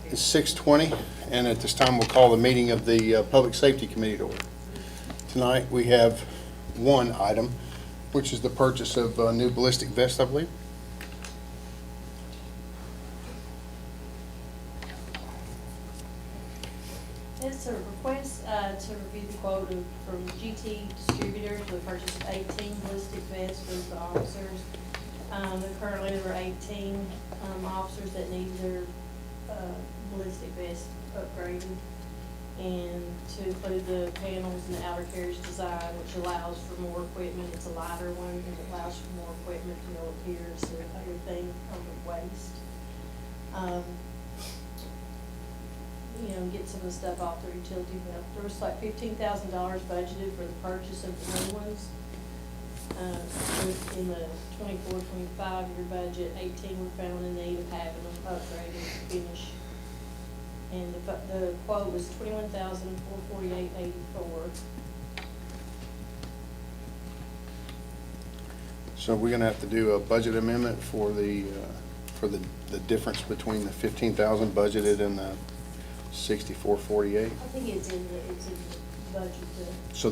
It's 6:20, and at this time, we'll call the meeting of the Public Safety Committee to order. Tonight, we have one item, which is the purchase of a new ballistic vest, I believe. It's a request to review the quote from GT Distributors for the purchase of 18 ballistic vests for the officers. Currently, there are 18 officers that need their ballistic vest upgraded, and to include the panels and the outer carriage design, which allows for more equipment. It's a lighter one, and it allows for more equipment to go up here, so everything on the waist. Get some of the stuff off their utility bill. There was like $15,000 budgeted for the purchase of the new ones. In the 24-25 year budget, 18 were found in need of having them upgraded to finish. And the quote was $21,448.84. So we're going to have to do a budget amendment for the difference between the 15,000 budgeted and the 6448. I think it's in the budget. So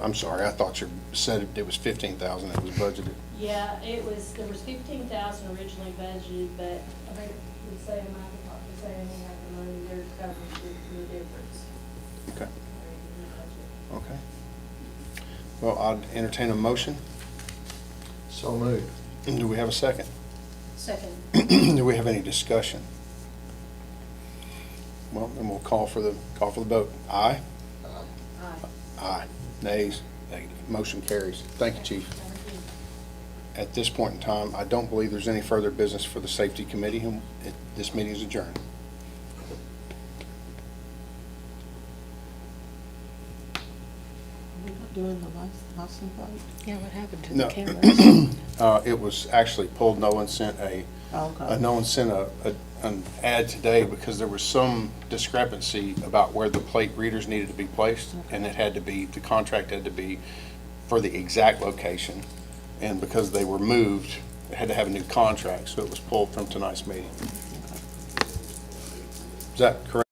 I'm sorry, I thought you said it was 15,000 that was budgeted. Yeah, there was 15,000 originally budgeted, but I think the same amount of the same amount of money they're covering the difference. Okay. Okay. Well, I'd entertain a motion. So moved. Do we have a second? Second. Do we have any discussion? Well, then we'll call for the vote. Aye? Aye. Aye. Nays? Negative. Motion carries. Thank you, Chief. At this point in time, I don't believe there's any further business for the Safety Committee, and this meeting is adjourned. We're not doing the license plate? Yeah, what happened to No. the cameras? It was actually pulled. No one sent an ad today because there was some discrepancy about where the plate readers needed to be placed, and the contract had to be for the exact location, and because they were moved, it had to have a new contract, so it was pulled from tonight's meeting. Is that correct?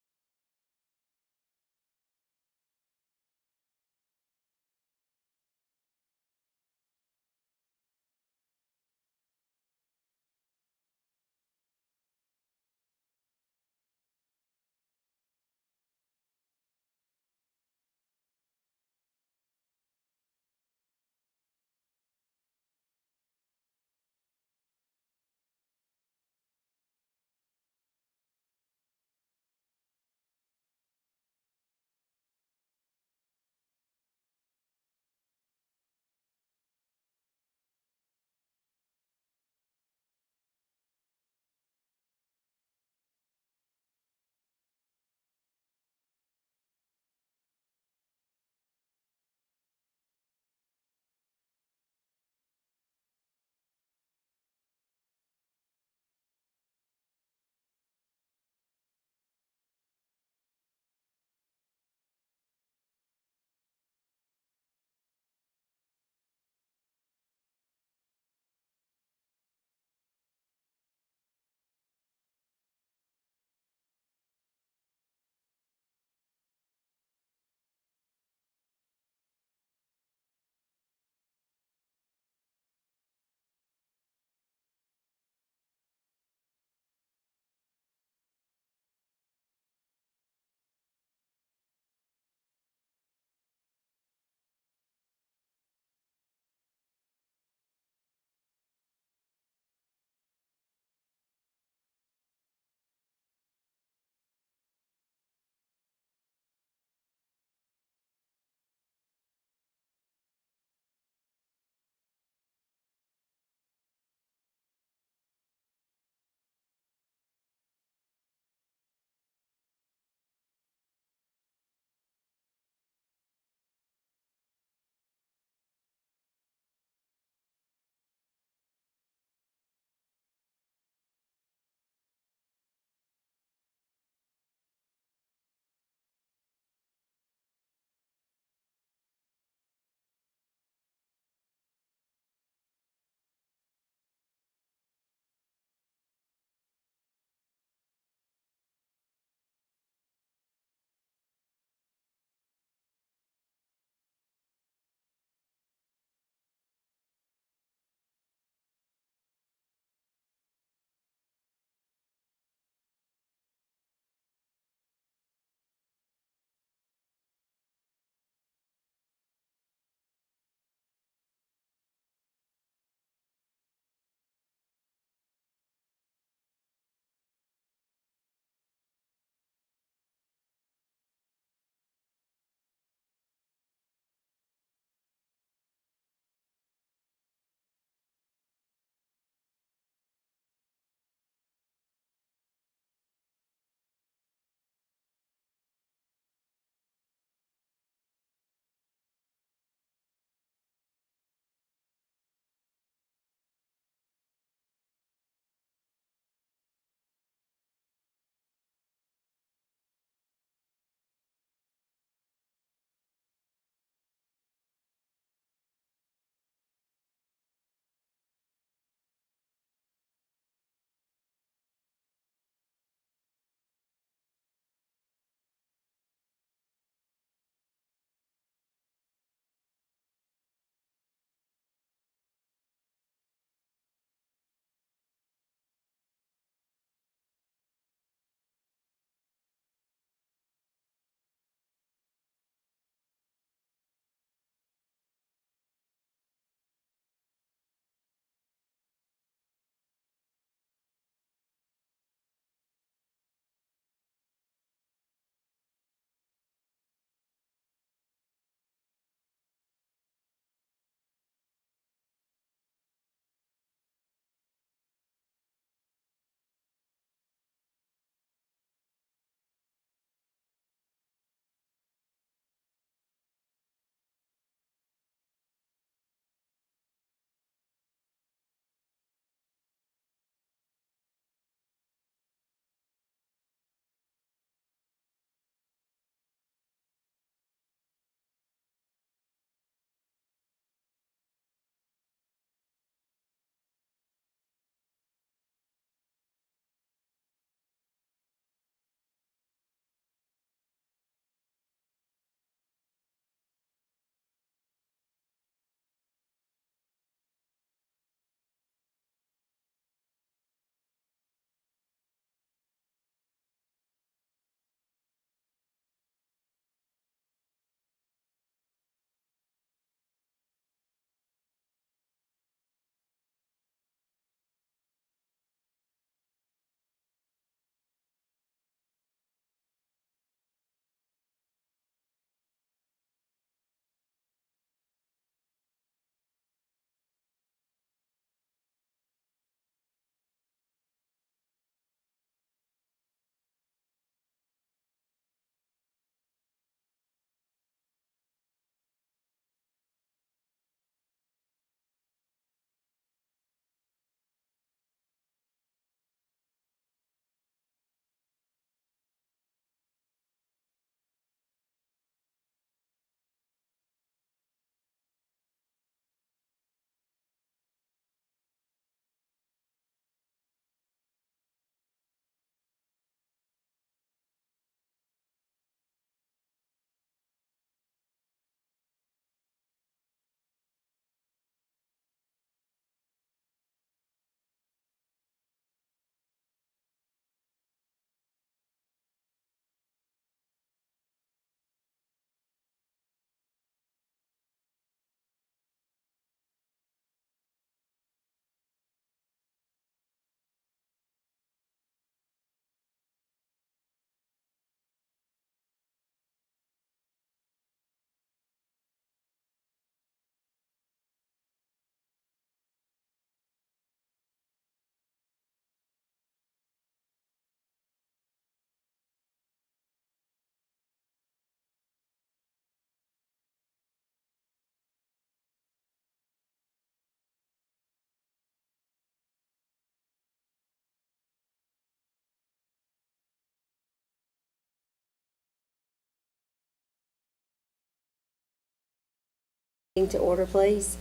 To order, please.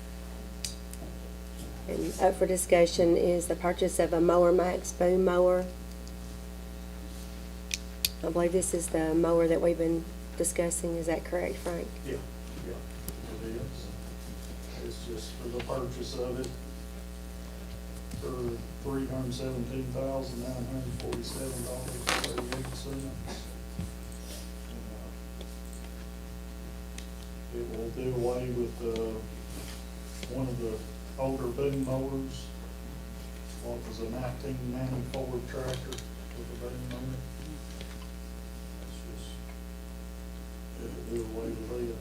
And up for discussion is the purchase of a Mower Max boom mower. I believe this is the mower that we've been discussing. Is that correct, Frank? Yeah, it is. It's just for the purchase of it for $317,947.38. It will do away with one of the older boom mowers. What was a 1994 tractor with a boom on it. That's just, it'll do away with it.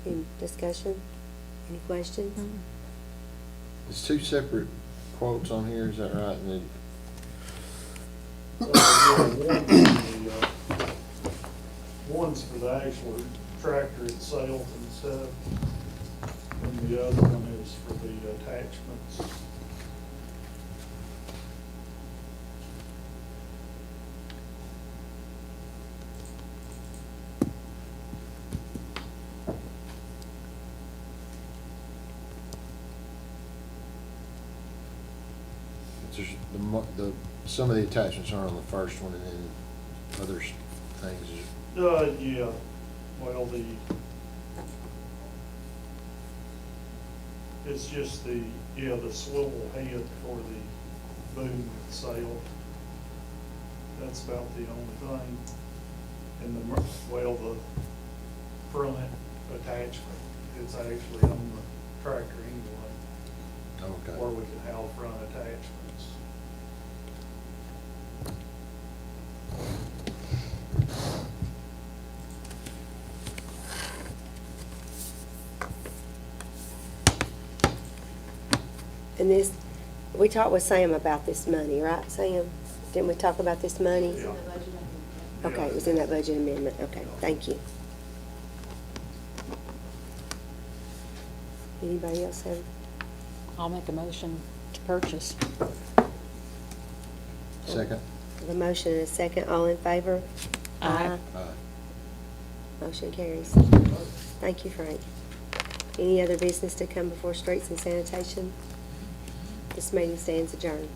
Any discussion? Any questions? There's two separate quotes on here, is that right? And then, One's for the actual tractor itself and stuff, and the other one is for the attachments. there's some of the attachments are on the first one, and then other things is, Yeah, well, it's just the swivel head for the boom itself. That's about the only thing. And the front attachment, it's actually on the tractor anyway, where okay. we can have front attachments. And this, we talked with Sam about this money, right, Sam? Didn't we talk about this money? Yeah. Okay, it was in that budget amendment. Okay, thank you. Anybody else have? I'll make a motion to purchase. Second? The motion and a second, all in favor? Aye. Aye. Motion carries. Thank you, Frank. Any other business to come before Streets and Sanitation? This meeting stands adjourned.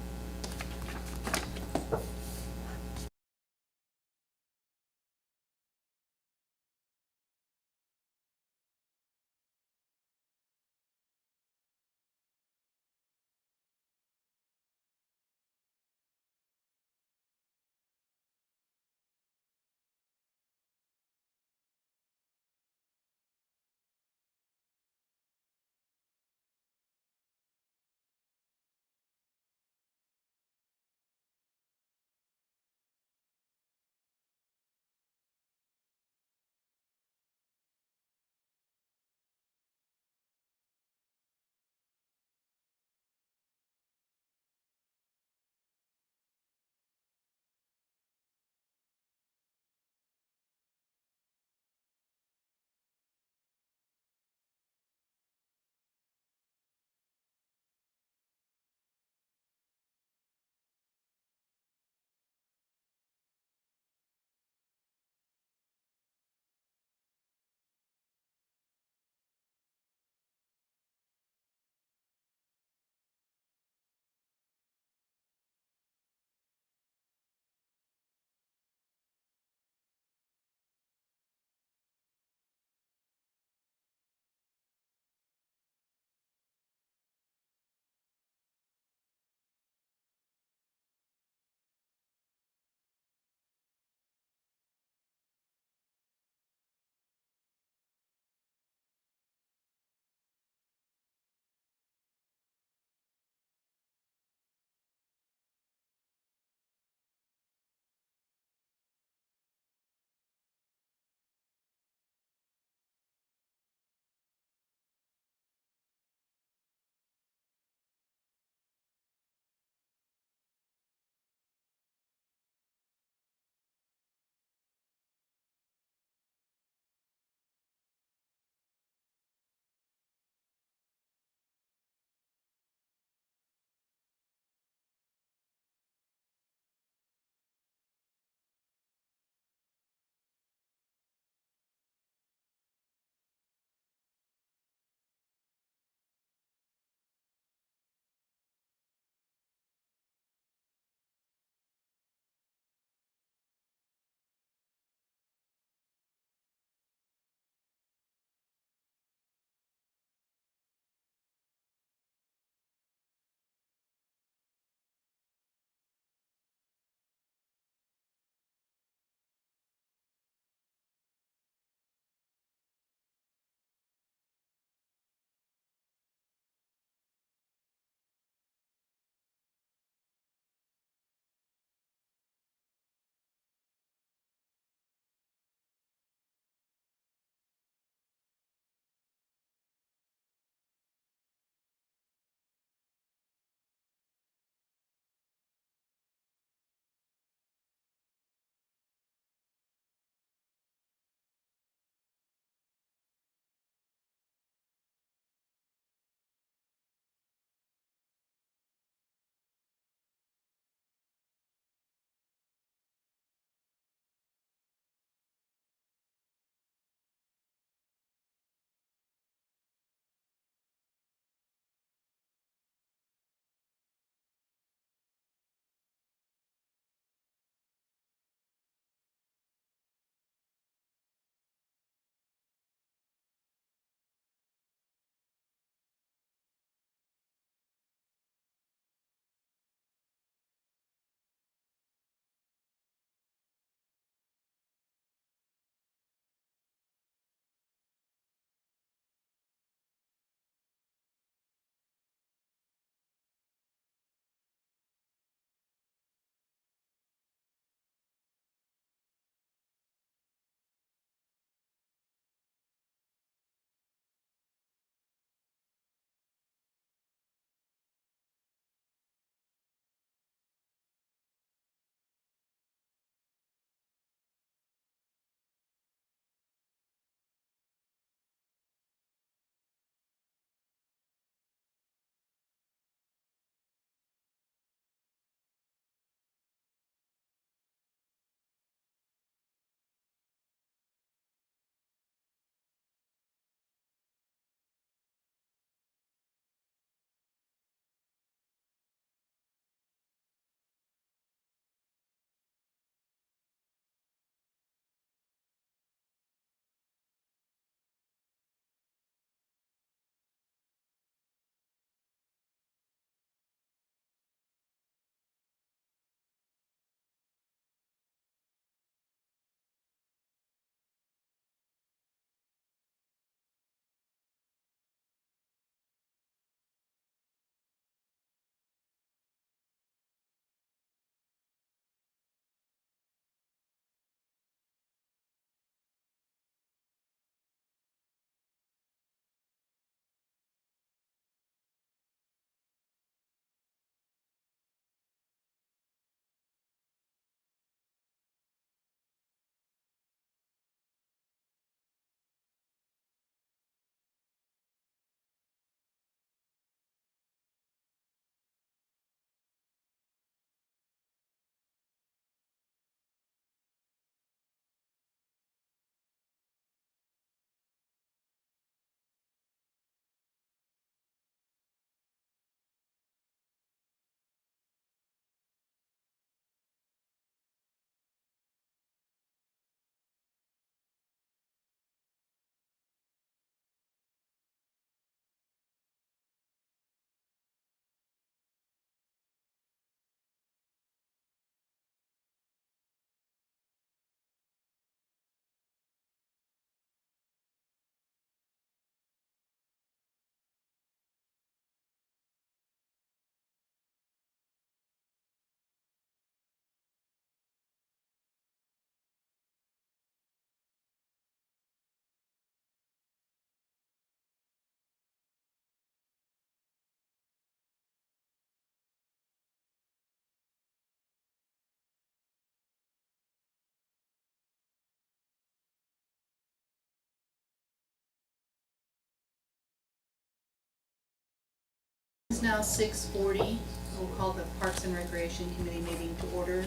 is now 6:40. We'll call the Parks and Recreation Committee meeting to order.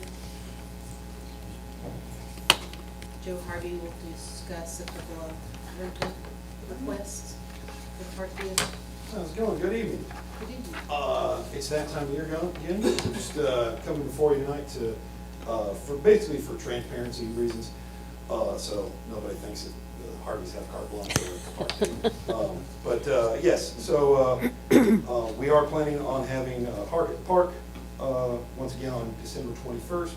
Joe Harvey will discuss a couple of rental requests for park vehicles. How's it going? Good evening. Good evening. It's that time of year again. Just coming before you tonight to, basically for transparency reasons. So nobody thinks that the Harveys have carte blanche for park. But yes, so we are planning on having a park at the park once again on December 21st.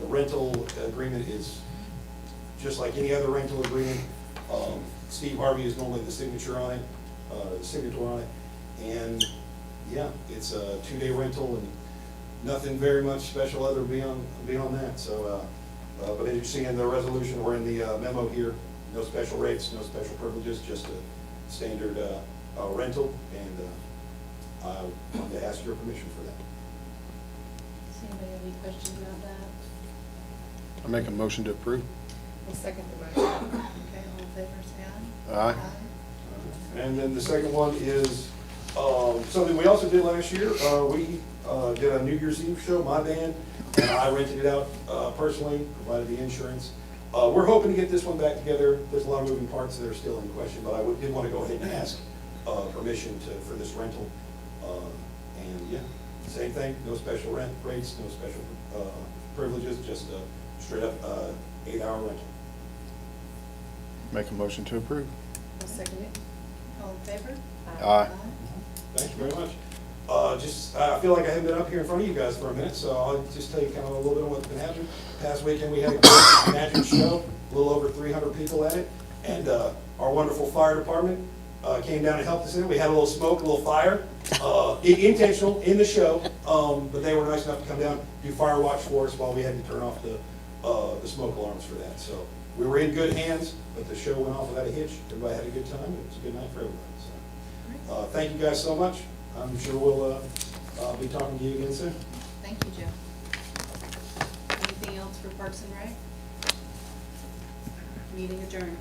The rental agreement is just like any other rental agreement. Steve Harvey is normally the signature on it, and yeah, it's a 2-day rental and nothing very much special other beyond that. So, but as you see in the resolution or in the memo here, no special rates, no special privileges, just a standard rental, and I wanted to ask your permission for that. Does anybody have any questions about that? I make a motion to approve. We'll second the motion. Okay, all in favor, say aye. Aye. And then the second one is something we also did last year. We did a New Year's Eve show, my band, and I rented it out personally, provided the insurance. We're hoping to get this one back together. There's a lot of moving parts that are still in question, but I did want to go ahead and ask permission for this rental. And yeah, same thing, no special rent rates, no special privileges, just a straight up 8-hour rental. Make a motion to approve. I'll second it. All in favor? Aye. Thank you very much. I feel like I haven't been up here in front of you guys for a minute, so I'll just tell you kind of a little bit of what's been happening. Past weekend, we had a great magic show, a little over 300 people at it, and our wonderful fire department came down and helped us in. We had a little smoke, a little fire, intentional in the show, but they were nice enough to come down, do fire watch for us while we had to turn off the smoke alarms for that. So we were in good hands, but the show went off without a hitch. Everybody had a good time. It was a good night for everybody. So thank you guys so much. I'm sure we'll be talking to you again soon. Thank you, Joe. Anything else for Parks and Rec? Meeting adjourned.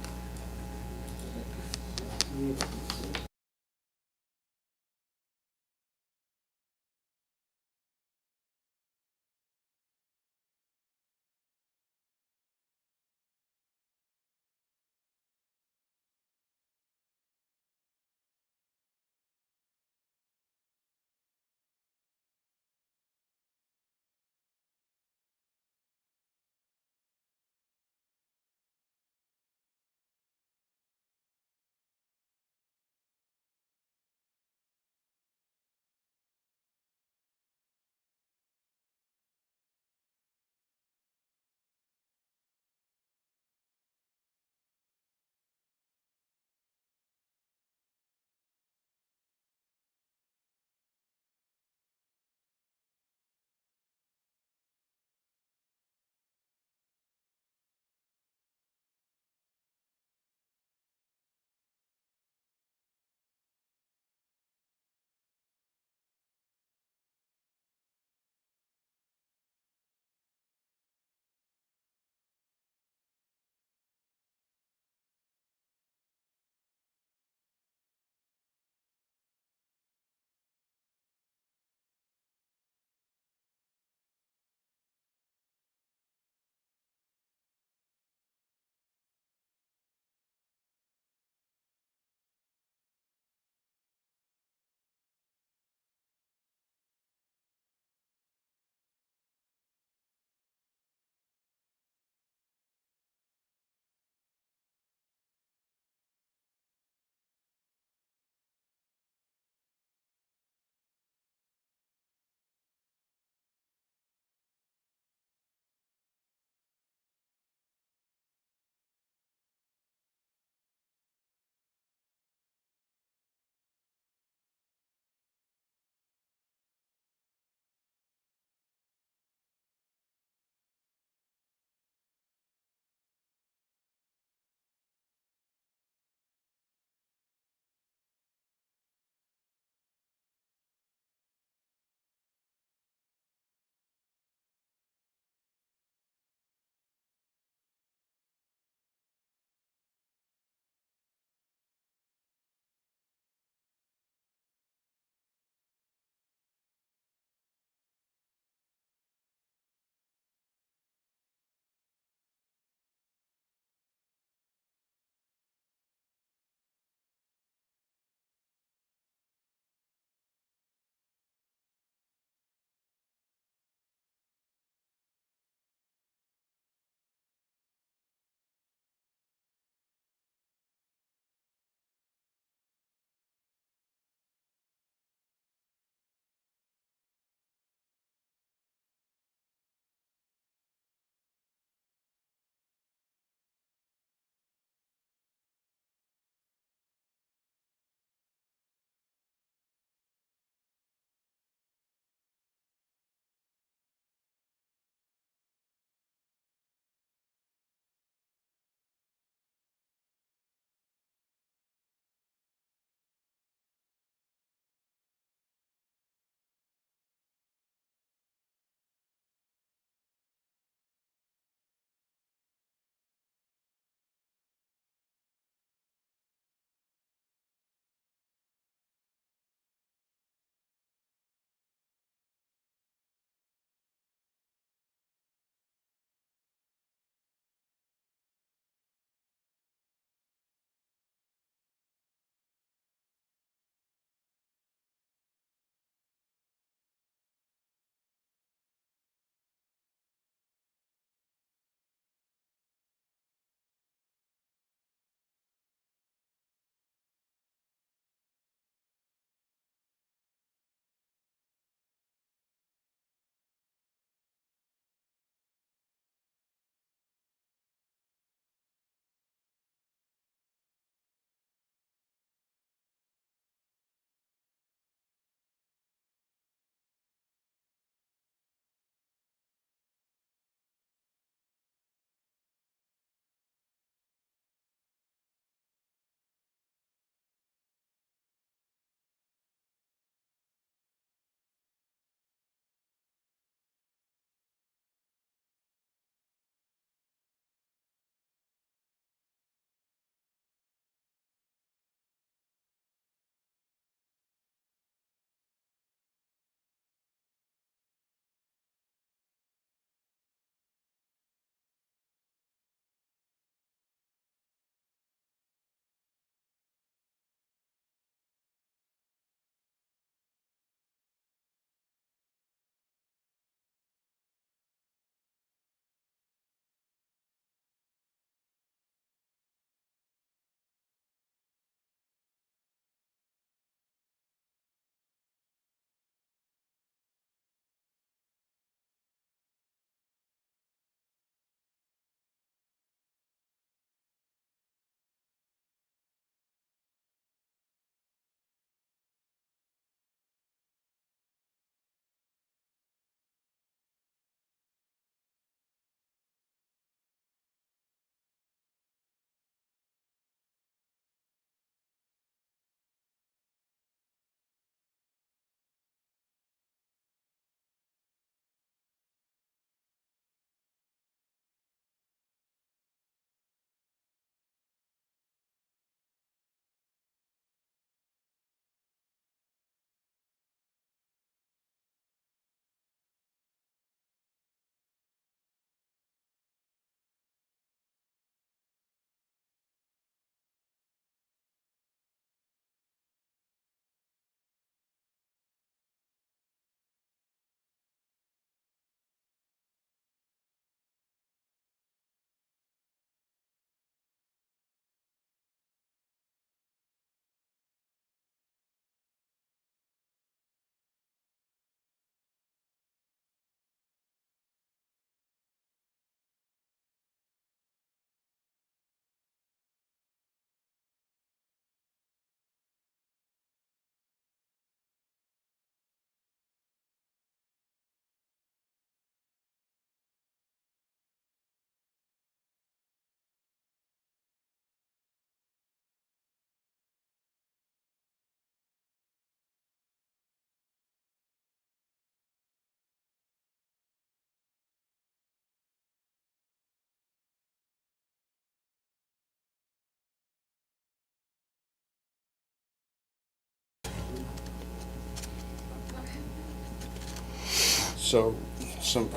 So, some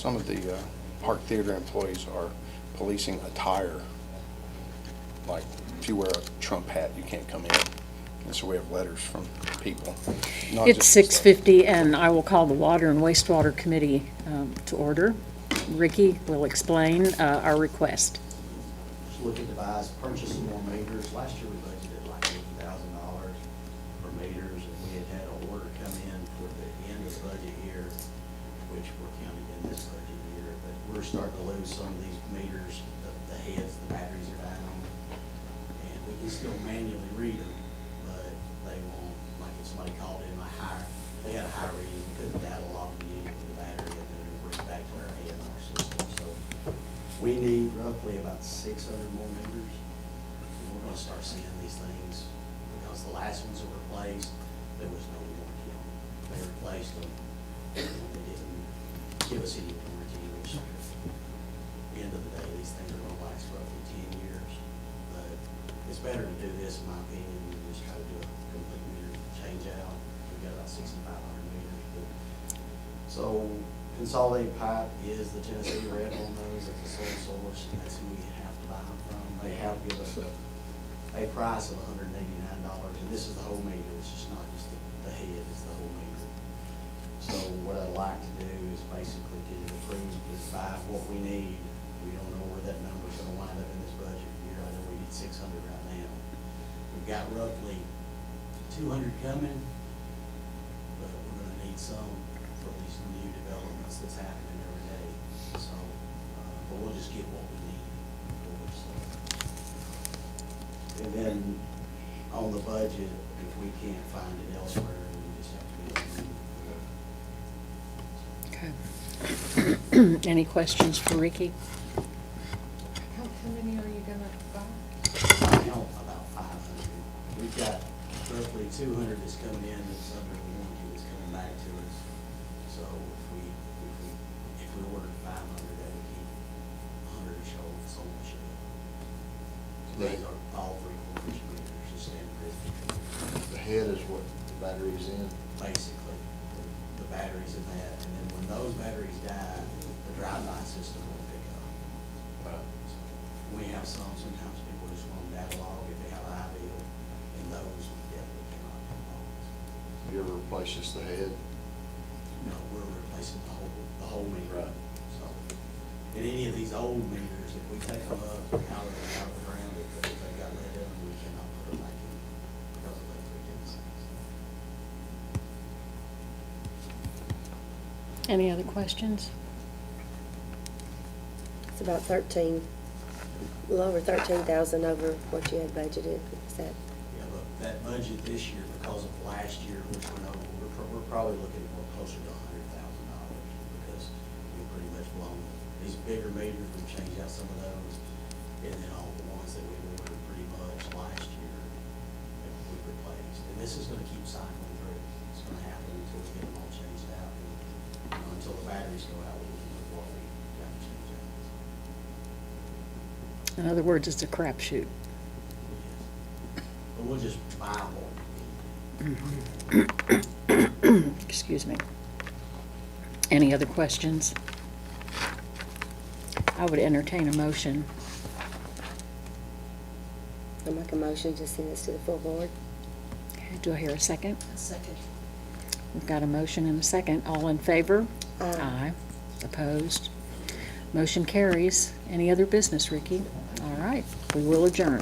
of the Park Theater employees are policing attire. Like, if you wear a Trump hat, you can't come in. And so we have letters from people. not It's just 6:50, and I will call the Water and Wastewater Committee to order. Ricky will explain our request. Just look at devise, purchase some more meters. Last year we budgeted like $80,000 for meters, and we had had an order come in for the end of the budget year, which we're counting in this budget year, but we're starting to lose some of these meters, the heads, the batteries are down, and we can still manually read them, but they won't, like if somebody called in they had a high reading, we couldn't data log the unit with the battery, and then it would bring back to our ANR system, so we need roughly about 600 more meters. And we're gonna start seeing these things, because the last ones that were replaced, there was no warranty on them. They replaced them, and they didn't give us any warranty, which, end of the day, these things are gonna last roughly 10 years. But it's better to do this, in my opinion, than just try to do a complete meter change out. We've got about 6,500 meters, but, so Consolidated Pipe is the Tennessee red on those, that's the sole source, and that's who we have to buy them from. They have given us a price of $189, and this is the whole meter, it's just not just the head, it's the whole meter. So what I'd like to do is basically get it approved, is buy what we need. We don't know where that number's gonna wind up in this budget year, I know we need 600 right now. We've got roughly 200 coming, but we're gonna need some for these new developments that's happening every day. So, but we'll just get what we need for it, so. And then on the budget, if we can't find it elsewhere, we just have to be able to. Okay. Any questions for Ricky? How many are you gonna buy? Now, about 500. We've got roughly 200 that's coming in that's under warranty that's coming back to us. So if we ordered 500, that would keep 100 or so on the shelf. These are all 3/4 meters, just standard 50. The head is what the battery's in. Basically, the batteries in that, and then when those batteries die, the drive-by system will pick up. We have sometimes people just want them data log if they have a high bill, and those we definitely cannot come on. You ever replace just the head? No, we're replacing the whole meter. Right. So, and any of these old meters, if we take them up out of the ground, if they got lead in them, we cannot put them back in because of that 310. Any other questions? It's about 13, a little over 13,000 over what you had budgeted. Is that, Yeah, but that budget this year, because of last year, which went over, we're probably looking more closer to $100,000 because we pretty much blown these bigger meters. We've changed out some of those, and then all the ones that we ordered pretty much last year that we replaced. And this is gonna keep cycling through. It's gonna happen until we get them all changed out. And, until the batteries go out, we can look what we got to change out. In other words, it's a crapshoot. But we'll just buy what we need. Excuse me. Any other questions? I would entertain a motion. I'll make a motion to send this to the full board. Okay, do I hear a second? A second. We've got a motion and a second. All in favor? Aye. Opposed? Motion carries. Any other business, Ricky? All right, we will adjourn.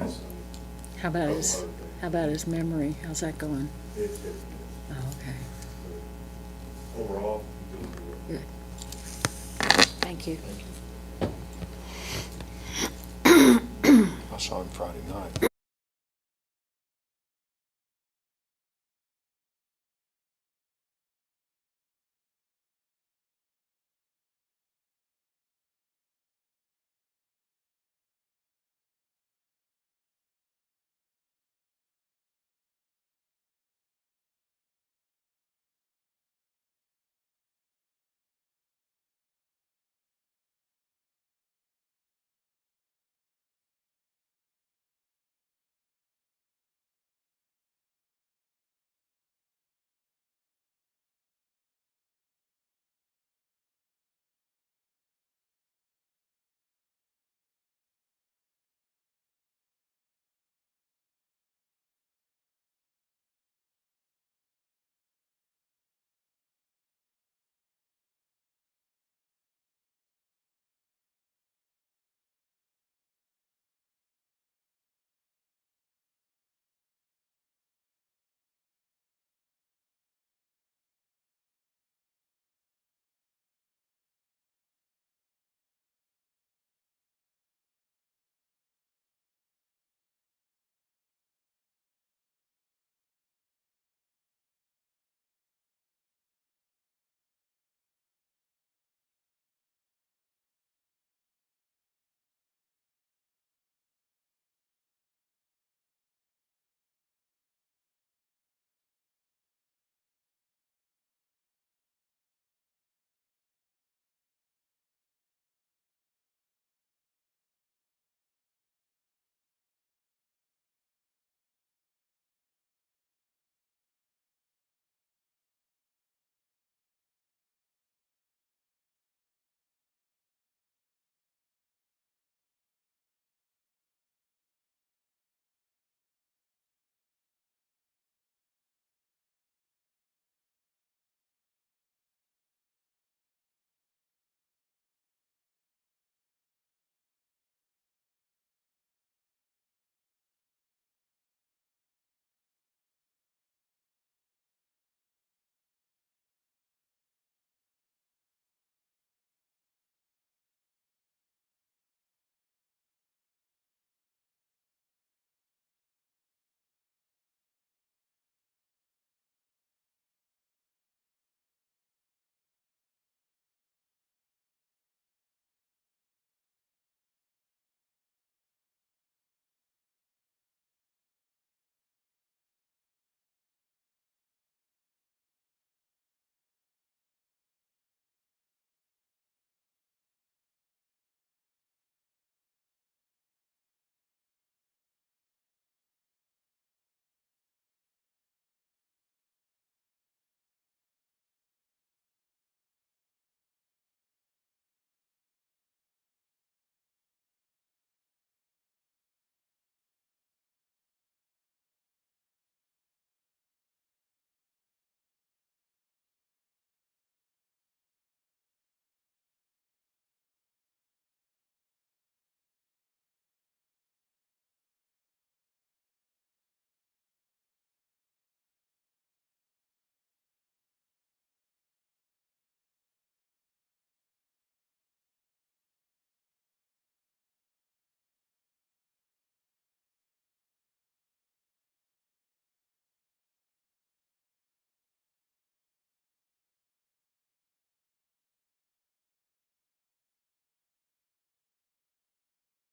some. How about his memory? How's that going? It's good. Oh, okay. Overall, doing good. Good. Thank you. I saw him Friday night.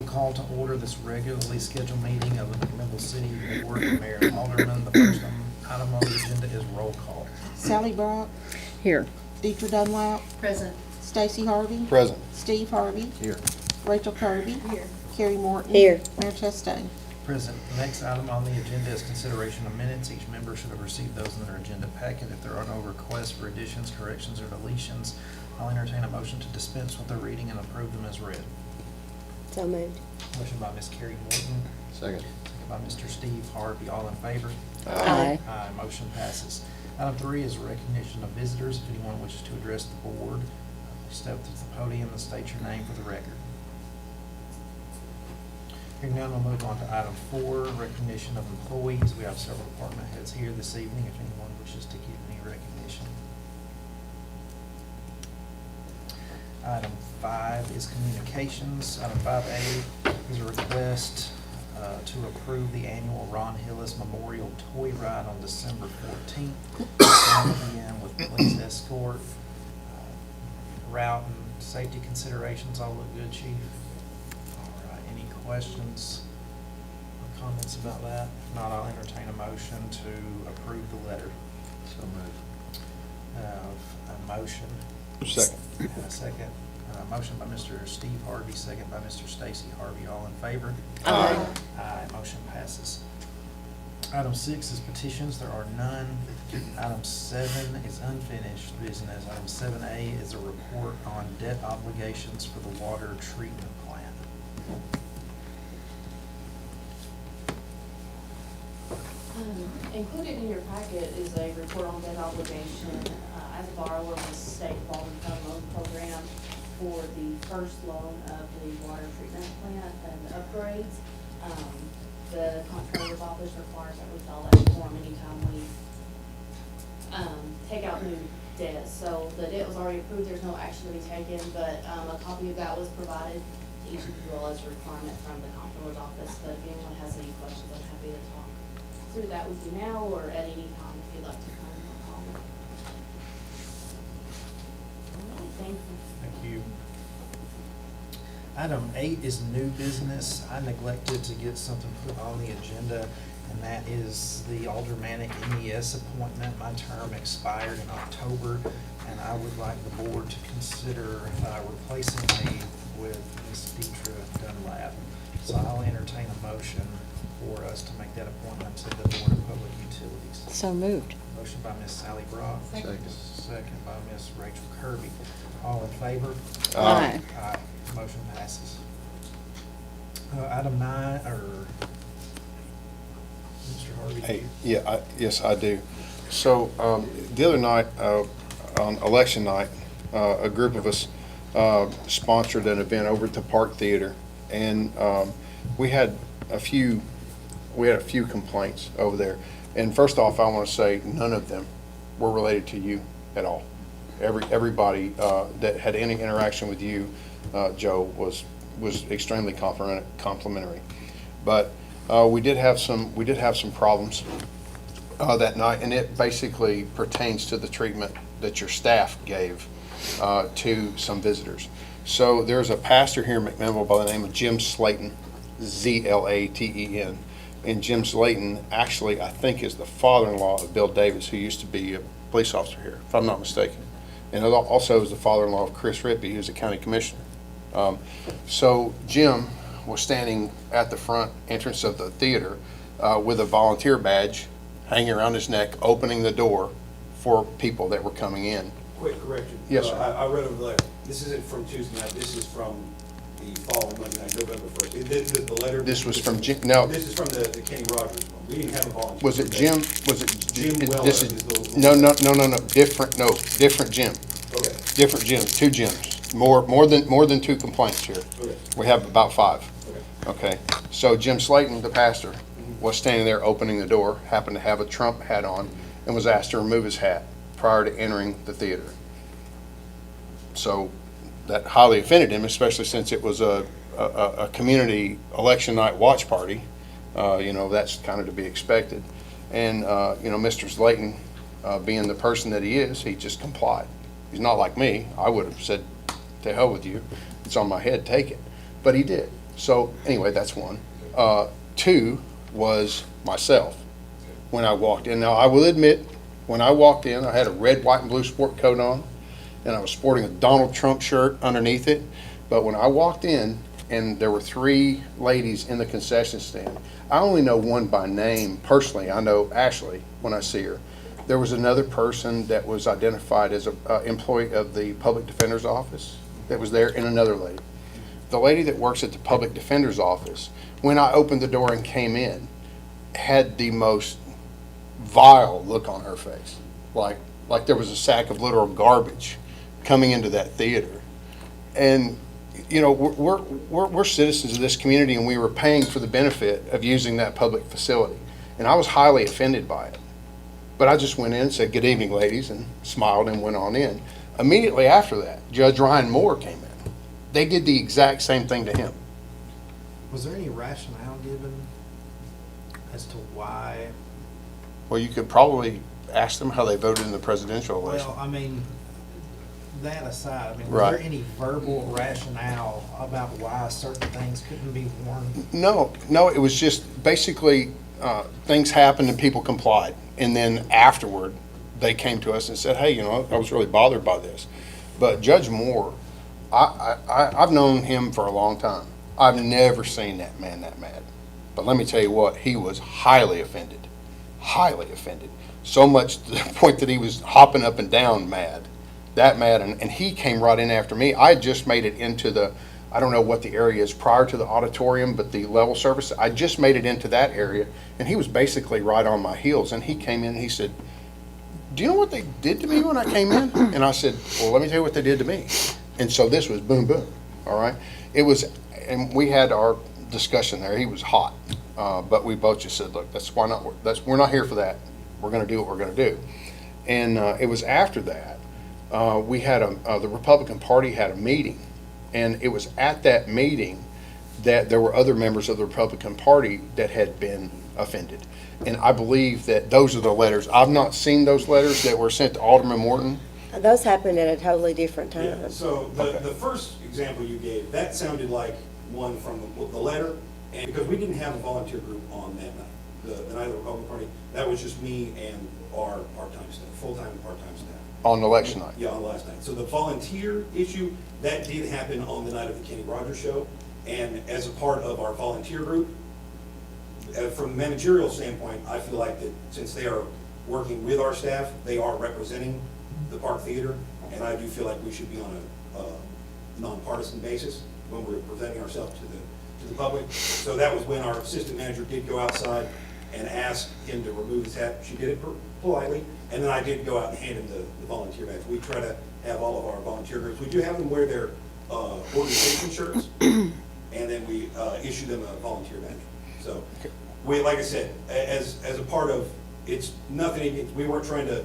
Call to order this regularly scheduled meeting of the McMinnville City Board of Mayor and Aldermen. The first item on the agenda is roll call. Sally Brock, Here. Deidre Dunlap, Present. Stacy Harvey, Present. Steve Harvey, Here. Rachel Kirby, Here. Carrie Morton. Here. Mayor Chastain. Present. The next item on the agenda is consideration of minutes. Each member should have received those in their agenda packet. If there are no requests for additions, corrections, or deletions, I'll entertain a motion to dispense with the reading and approve them as read. So moved. Motion by Ms. Carrie Morton, Second. second by Mr. Steve Harvey. All in favor? Aye. Aye. Motion passes. Item 3 is recognition of visitors. If anyone wishes to address the board, please step to the podium and state your name for the record. Hearing none, we'll move on to item 4, recognition of employees. We have several department heads here this evening, if anyone wishes to give any recognition. Item 5 is communications. Item 5A is a request to approve the annual Ron Hillis Memorial Toy Ride on December 14th, 7 p.m. with police escort. Route and safety considerations all look good, Chief. All right, any questions or comments about that? If not, I'll entertain a motion to approve the letter. So moved. A motion. Second. And a second. Motion by Mr. Steve Harvey, second by Mr. Stacy Harvey. All in favor? Aye. Aye. Motion passes. Item 6 is petitions. There are none. Item 7 is unfinished business. Item 7A is a report on debt obligations for the water treatment plant. Included in your packet is a report on debt obligation as a borrower of the state revolving fund loan program for the first loan of the water treatment plant and the upgrades. The comptroller's office requires that we fill that form anytime we take out new debt. So the debt was already approved, there's no action to be taken, but a copy of that was provided to each of you all as a requirement from the comptroller's office. But if anyone has any questions, I'm happy to talk through that with you now or at any time if you'd like to come and call me. All right, thank you. Thank you. Item 8 is new business. I neglected to get something put on the agenda, and that is the aldermanic MES appointment. My term expired in October, and I would like the board to consider replacing me with Ms. Deetra Dunlap. So I'll entertain a motion for us to make that appointment to the Board of Public Utilities. So moved. Motion by Ms. Sally Brock. Second. Second by Ms. Rachel Kirby. All in favor? Aye. Aye. Motion passes. Item 9, or Mr. Harvey? Hey, yeah, yes, I do. So, the other night, on election night, a group of us sponsored an event over at the Park Theater, and we had a few complaints over there. And first off, I want to say none of them were related to you at all. Everybody that had any interaction with you, Joe, was extremely complimentary. But we did have some problems that night, and it basically pertains to the treatment that your staff gave to some visitors. So there's a pastor here in McMinnville by the name of Jim Slayton, Zlaten, and Jim Slayton actually, I think, is the father-in-law of Bill Davis, who used to be a police officer here, if I'm not mistaken. And also is the father-in-law of Chris Rippey, who's a county commissioner. So Jim was standing at the front entrance of the theater with a volunteer badge hanging around his neck, opening the door for people that were coming in. Quick correction. Yes, sir. I read over the letter. This isn't from Tuesday night, this is from the following Monday night, November 1st. The letter. This was from Jim, no, This is from the Kenny Rogers one. We didn't have a volunteer. was it Jim, was it? Jim Weller this is the- No, different Jim. Okay, Different Jims, two Jims. More than 2 complaints here. okay, We have about 5. okay. Okay, so Jim Slayton, the pastor, was standing there opening the door, happened to have a Trump hat on, and was asked to remove his hat prior to entering the theater. So that highly offended him, especially since it was a community election night watch party. That's kind of to be expected. And, Mr. Slayton, being the person that he is, he just complied. He's not like me. I would have said, to hell with you. It's on my head, take it. But he did. So anyway, that's 1. 2 was myself when I walked in. Now, I will admit, when I walked in, I had a red, white, and blue sport coat on, and I was sporting a Donald Trump shirt underneath it. But when I walked in, and there were 3 ladies in the concession stand, I only know one by name personally. I know Ashley when I see her. There was another person that was identified as an employee of the Public Defender's Office that was there, and another lady. The lady that works at the Public Defender's Office, when I opened the door and came in, had the most vile look on her face, like there was a sack of literal garbage coming into that theater. And you know, we're citizens of this community, and we were paying for the benefit of using that public facility. And I was highly offended by it. But I just went in and said, "Good evening, ladies," and smiled and went on in. Immediately after that, Judge Ryan Moore came in. They did the exact same thing to him. Was there any rationale given as to why? Well, you could probably ask them how they voted in the presidential election. Well, I mean, that aside, I mean, was Right. there any verbal rationale about why certain things couldn't be worn? No, it was just basically, things happened and people complied. And then afterward, they came to us and said, "Hey, you know, I was really bothered by this." But Judge Moore, I've known him for a long time. I've never seen that man that mad. But let me tell you what, he was highly offended. So much to the point that he was hopping up and down mad, that mad. And he came right in after me. I had just made it into the, I don't know what the area is prior to the auditorium, but the level service, I just made it into that area. And he was basically right on my heels. And he came in and he said, "Do you know what they did to me when I came in?" And I said, "Well, let me tell you what they did to me." And so this was boom, boom, all right? It was, and we had our discussion there. He was hot. But we both just said, "Look, we're not here for that. We're gonna do what we're gonna do." And it was after that, we had the Republican Party had a meeting. And it was at that meeting that there were other members of the Republican Party that had been offended. And I believe that those are the letters. I've not seen those letters that were sent to Alderman Morton. Those happened at a totally different Yeah, time. so the first example you gave, that sounded like one from the letter, and because we didn't have a volunteer group on that night, the night of the Republican Party, that was just me and our part-time staff, full-time and part-time staff. On election night. Yeah, on last night. So the volunteer issue, that did happen on the night of the Kenny Rogers show, and as a part of our volunteer group, from a managerial standpoint, I feel like that since they are working with our staff, they are representing the Park Theater, and I do feel like we should be on a nonpartisan basis when we're presenting ourselves to the public. So that was when our assistant manager did go outside and ask him to remove his hat. She did it politely, and then I did go out and hand him the volunteer badge. We try to have all of our volunteer groups, we do have them wear their organization shirts, and then we issue them a volunteer badge. So, we, like I said, as a part of, it's nothing against, we weren't trying to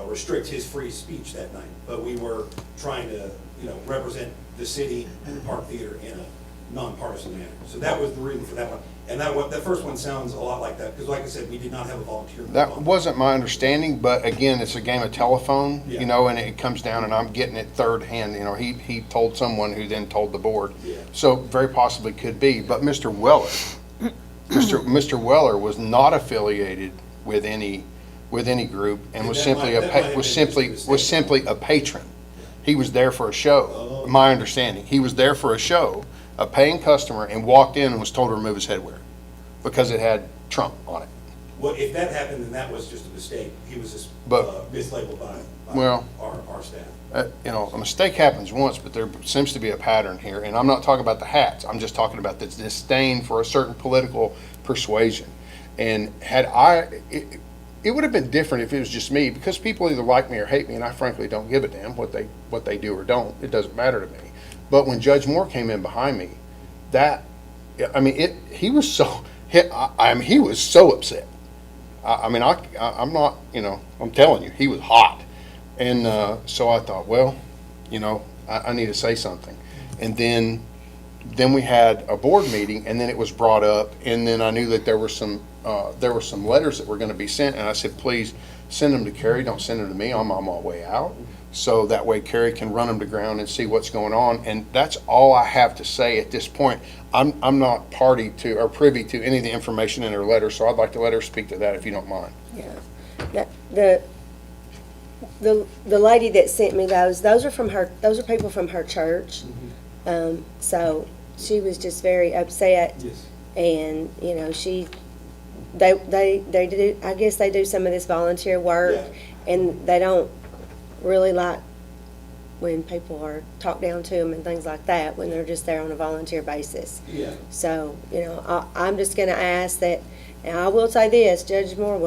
restrict his free speech that night, but we were trying to, you know, represent the city and the Park Theater in a nonpartisan manner. So that was the reason for that one. And that first one sounds a lot like that, because like I said, we did not have a volunteer group That on. wasn't my understanding, but again, it's a game of telephone, Yeah. you know, and it comes down and I'm getting it third hand, you know, he told someone who then told the board. Yeah. So very possibly could be, but Mr. Weller, Mr. Weller was not affiliated with any group and was That simply might- that might have was been simply his was mistake. simply a patron. He was there for a show, Oh. my understanding. He was there for a show, a paying customer, and walked in and was told to remove his headwear because it had Trump on it. Well, if that happened, then that was just a mistake. He was just But- mislabeled by Well- our staff. You know, a mistake happens once, but there seems to be a pattern here. And I'm not talking about the hats. I'm just talking about this disdain for a certain political persuasion. And it would have been different if it was just me, because people either like me or hate me, and I frankly don't give a damn what they do or don't. It doesn't matter to me. But when Judge Moore came in behind me, he was so upset. I'm not, you know, I'm telling you, he was hot. And so I thought, well, you know, I need to say something. And then we had a board meeting, and then it was brought up, and then I knew that there were some letters that were going to be sent, and I said, please send them to Carrie, don't send them to me, I'm on my way out. So that way Carrie can run them to ground and see what's going on. And that's all I have to say at this point. I'm not party to or privy to any of the information in her letter, so I'd like to let her speak to that if you don't mind. Yeah. The lady that sent me those are people from her church. So she was just very upset. Yes. And, you know, they do, I guess they do some of this volunteer work. Yeah. And they don't really like when people are talked down to them and things like that, when they're just there on a volunteer basis. Yeah. So, you know, I'm just gonna ask that, and I will say this, Judge Moore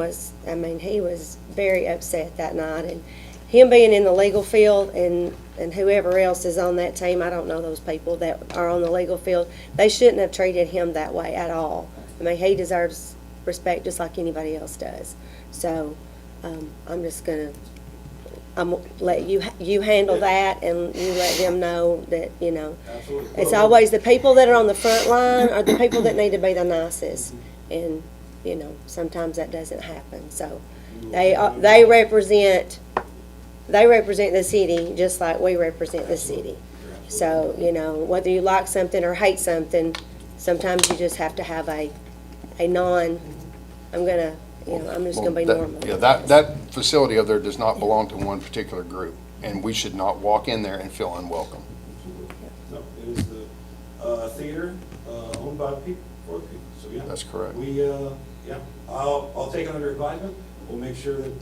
he was very upset that night, and him being in the legal field and and whoever else is on that team, I don't know those people that are on the legal field, they shouldn't have treated him that way at all. I mean, he deserves respect just like anybody else does. So, I'm just gonna, let you handle that, and you let them know that, you know, Absolutely. it's always the people that are on the front line are the people that need to be the nicest. And, you know, sometimes that doesn't happen. So they represent the city just like we represent the city. So, you know, whether you like something or hate something, sometimes you just have to have a I'm just gonna be That- normal. Yeah, that facility over there does not belong to one particular group, and we should not walk in there and feel unwelcome. No, it is the theater owned by the people, for the people, so yeah. That's correct. We, I'll take it under advisement. We'll make sure that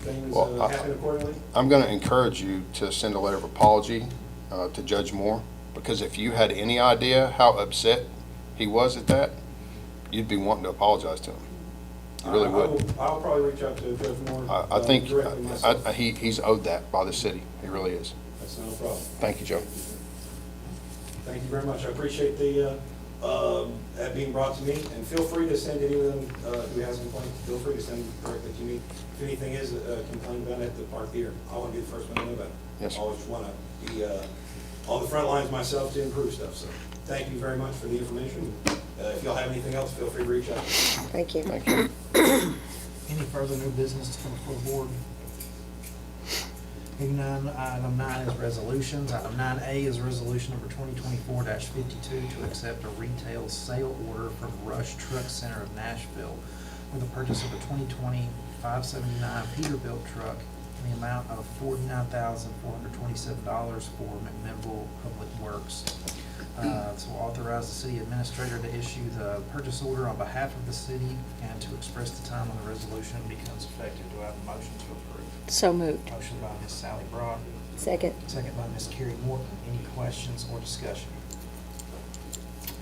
things Well, happen accordingly. I'm going to encourage you to send a letter of apology to Judge Moore, because if you had any idea how upset he was at that, you'd be wanting to apologize to him. You really would. I'll probably reach out to Judge Moore. I think directly myself. he's owed that by the city. He really is. That's not a problem. Thank you, Joe. Thank you very much. I appreciate that being brought to me, and feel free to send anyone who has a complaint, feel free to send directly to me. If anything is complained about at the park theater, I want to be the first one to know about it. Yes, sir. I always want to be on the front lines myself to improve stuff, so thank you very much for the information. If y'all have anything else, feel free to reach out. Thank you. Thank you. Any further new business to come before the board? Hearing none, item 9 is resolutions. Item 9A is resolution number 2024-52 to accept a retail sale order from Rush Truck Center of Nashville for the purchase of a 2020 579 Peterbilt truck in the amount of $49,427 for McMinnville Public Works. To authorize the city administrator to issue the purchase order on behalf of the city and to express the time when the resolution becomes effective. Do I have a motion to approve? So moved. Motion by Ms. Sally Broad, Second. second by Ms. Carrie Morton. Any questions or discussion?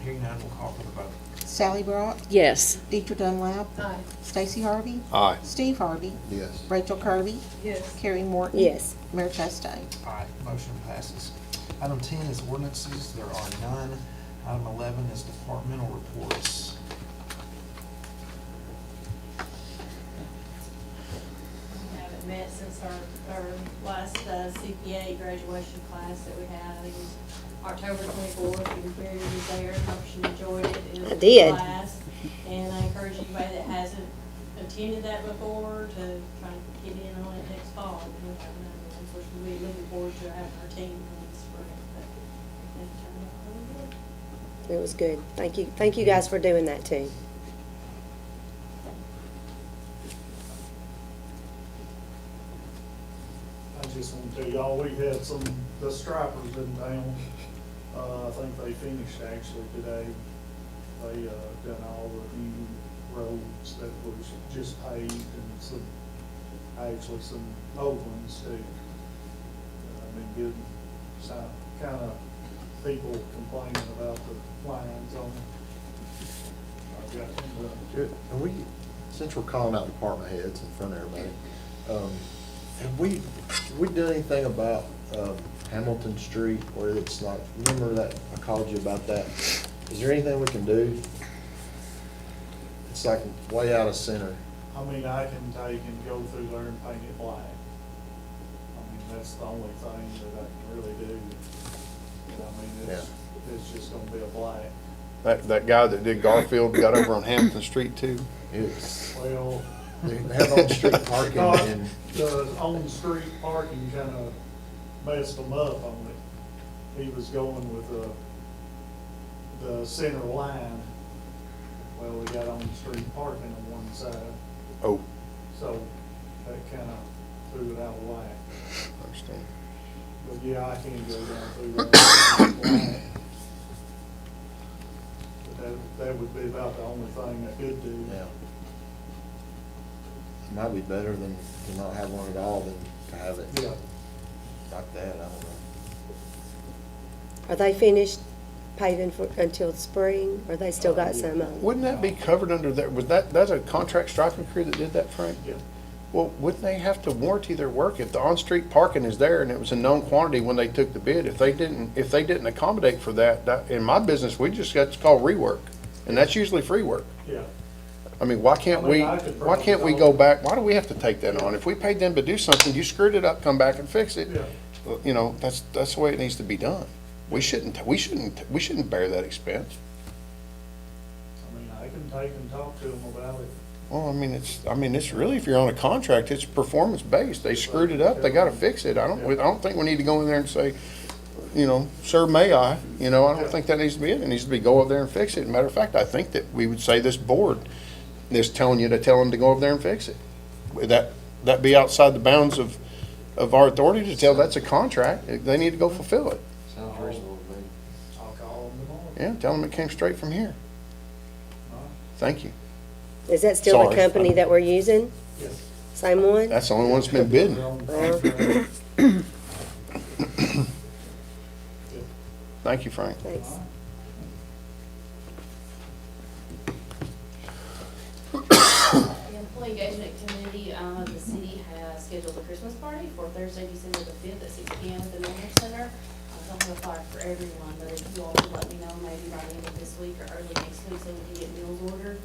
Hearing none, we'll call for the vote. Sally Broad, Yes. Deidre Dunlap, Aye. Stacy Harvey, Aye. Steve Harvey, Yes. Rachel Kirby, Yes. Carrie Morton. Yes. Mayor Chastain. Aye, motion passes. Item 10 is ordinances. There are none. Item 11 is departmental reports. We haven't met since our last CPA graduation class that we had. I think it was October 24th. Everybody was there. Hope you enjoyed it. It was a I did. class. And I encourage anybody that hasn't attended that before to try and get in on it next fall. You know, of course, we'll be looking forward to having our team in the spring. But I think it turned out really good. It was good. Thank you. Thank you guys for doing that too. I just want to tell y'all, we had the stripers in town. I think they finished actually today. They, done all the new roads that was just paved and actually some old ones too. I've been getting some kind of people complaining about the lines on them. I've got them done. Good. And since we're calling out department heads in front of everybody, have we done anything about Hamilton Street where it's like, remember that, I called you about that? Is there anything we can do? It's like way out of center. I mean, I can take and go through there and paint it black. I mean, that's the only thing that I can really do. I mean, it's just gonna be a black. That guy that did Garfield got over on Hampton Street too. It's, Well, they have on-street parking and, the on-street parking kind of messed him up on it. He was going with the center line. Well, we got on-street parking on one side, Oh, so that kind of threw it out of whack. I understand. But yeah, I can go down through there. But that would be about the only thing I could do. yeah. It might be better than to not have one at all than to have it Yeah. like that, I don't know. Are they finished paving until spring, or they still got some on? Wouldn't that be covered under there? That's a contract striping crew that did that, Frank? Yeah. Well, wouldn't they have to warranty their work if the on-street parking is there and it was a known quantity when they took the bid? If they didn't accommodate for that, in my business, we just got to call rework, and that's usually free work. Yeah. I mean, why can't we go back, why do we have to take that on? If we paid them to do something, you screwed it up, come back and fix it. Yeah. You know, that's the way it needs to be done. We shouldn't bear that expense. I mean, I can take and talk to them about it. Well, I mean, it's really, if you're on a contract, it's performance-based. They screwed it up, they gotta fix it. I don't think we need to go in there and say, you know, sir, may I? You know, I don't think that needs to be it. It needs to be go over there and fix it. Matter of fact, I think that we would say this board is telling you to tell them to go over there and fix it. Would that be outside the bounds of our authority to tell that's a contract? They need to go fulfill it. Sounds reasonable to me. I'll call them tomorrow. Yeah, tell them it came straight from here. Thank you. Is that still the Sorry. company that we're using? Yes. Same one? That's the only one that's been bidding. Thank you, Frank. Thanks. The Employee Engagement Committee, the city has scheduled a Christmas party for Thursday, December the 5th at 6 p.m. at the Memory Center. I don't have a flyer for everyone, but if you all could let me know maybe by the end of this week or early next week so we can get meals ordered.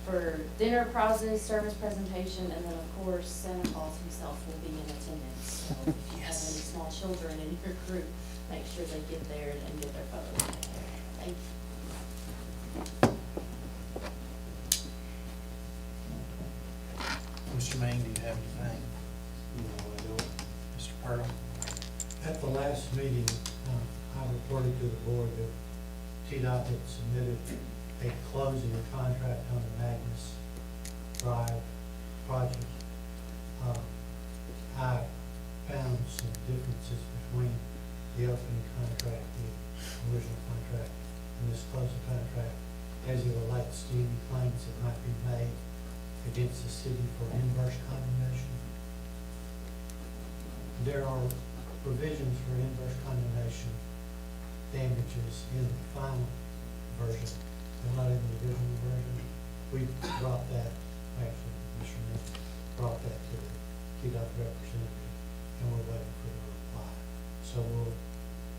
For dinner, prizes, service presentation, and then of course Santa Claus himself will be in attendance. So if you have any small children in your group, make sure they get there and get their photos. Thank you. Mr. Maine, do you have anything? No, I don't. Mr. Pearl? At the last meeting, I reported to the board that TDOT had submitted a closing contract on the Magnus Drive project. I found some differences between the opening contract, the original contract, and this closing contract as it relates to any claims that might be made against the city for inverse condemnation. There are provisions for inverse condemnation damages in the final version, but not in the original version. We brought that, actually, Mr. Nick brought that to the TDOT representative, and we're waiting for the reply. So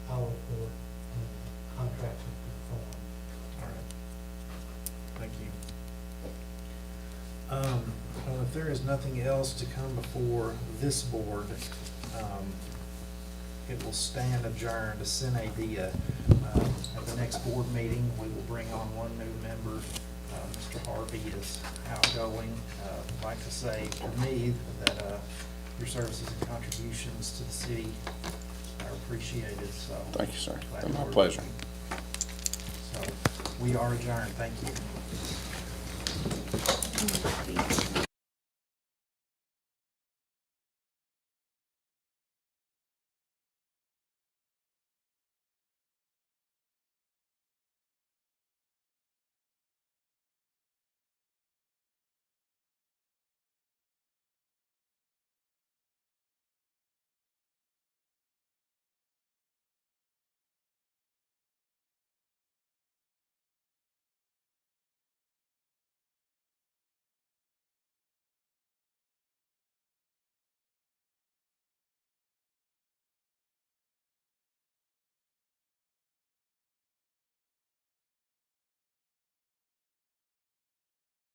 I'll report on the contract to be performed. All right. Thank you. Well, if there is nothing else to come before this board, it will stand adjourned sine die. At the next board meeting, we will bring on one new member. Mr. Harvey is outgoing. I'd like to say for me that your services and contributions to the city are appreciated, so. Thank you, sir. glad It's my you're pleasure. working. So, we are adjourned. Thank you.